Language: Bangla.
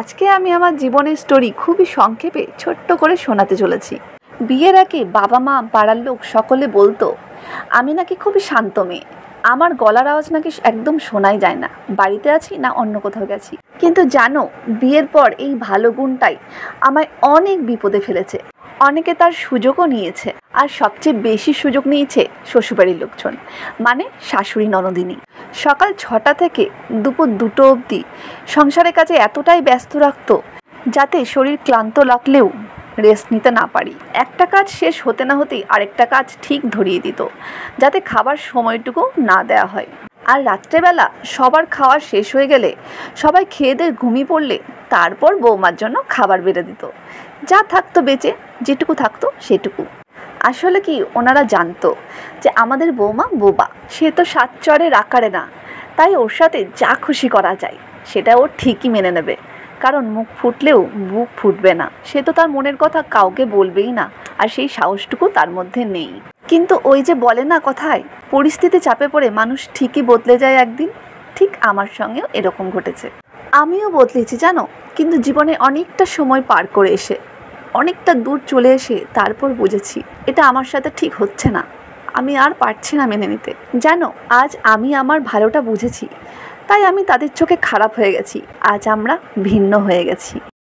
আজকে আমি আমার জীবনের স্টোরি খুবই সংক্ষেপে ছোট্ট করে শোনাতে চলেছি। বিয়ের আগে বাবা মা পাড়ার লোক সকলে বলতো আমি নাকি খুবই শান্ত মেয়ে, আমার গলার আওয়াজ নাকি একদম শোনাই যায় না, বাড়িতে আছি না অন্য কোথাও গেছি। কিন্তু জানো, বিয়ের পর এই ভালো গুণটাই আমায় অনেক বিপদে ফেলেছে। অনেকে তার সুযোগও নিয়েছে, আর সবচেয়ে বেশি সুযোগ নিয়েছে শ্বশুরবাড়ির লোকজন, মানে শাশুড়ি ননদিনী। সকাল 6টা থেকে দুপুর 2টো অবধি সংসারের কাজে এতটাই ব্যস্ত রাখতো যাতে শরীর ক্লান্ত লাগলেও রেস্ট নিতে না পারি। একটা কাজ শেষ হতে না হতেই আরেকটা কাজ ঠিক ধরিয়ে দিত, যাতে খাবার সময়টুকু না দেওয়া হয়। আর রাত্রেবেলা সবার খাওয়া শেষ হয়ে গেলে সবাই খেয়ে দিয়ে ঘুমিয়ে পড়লে তারপর বৌমার জন্য খাবার বেড়ে দিত, যা থাকতো বেঁচে, যেটুকু থাকতো সেটুকু। আসলে কি ওনারা জানতো যে আমাদের বৌমা বোবা, সে তো সাত চরের আকারে না, তাই ওর সাথে যা খুশি করা যায় সেটা ও ঠিকই মেনে নেবে। কারণ মুখ ফুটলেও বুক ফুটবে না, সে তো তার মনের কথা কাউকে বলবেই না, আর সেই সাহসটুকু তার মধ্যে নেই। কিন্তু ওই যে বলে না কথায়, পরিস্থিতি চাপে পড়ে মানুষ ঠিকই বদলে যায় একদিন। ঠিক আমার সঙ্গেও এরকম ঘটেছে। আমিও বদলেছি জানো, কিন্তু জীবনে অনেকটা সময় পার করে এসে, অনেকটা দূর চলে এসে তারপর বুঝেছি এটা আমার সাথে ঠিক হচ্ছে না, আমি আর পারছি না মেনে নিতে। জানো, আজ আমি আমার ভালোটা বুঝেছি, তাই আমি তাদের চোখে খারাপ হয়ে গেছি। আজ আমরা ভিন্ন হয়ে গেছি।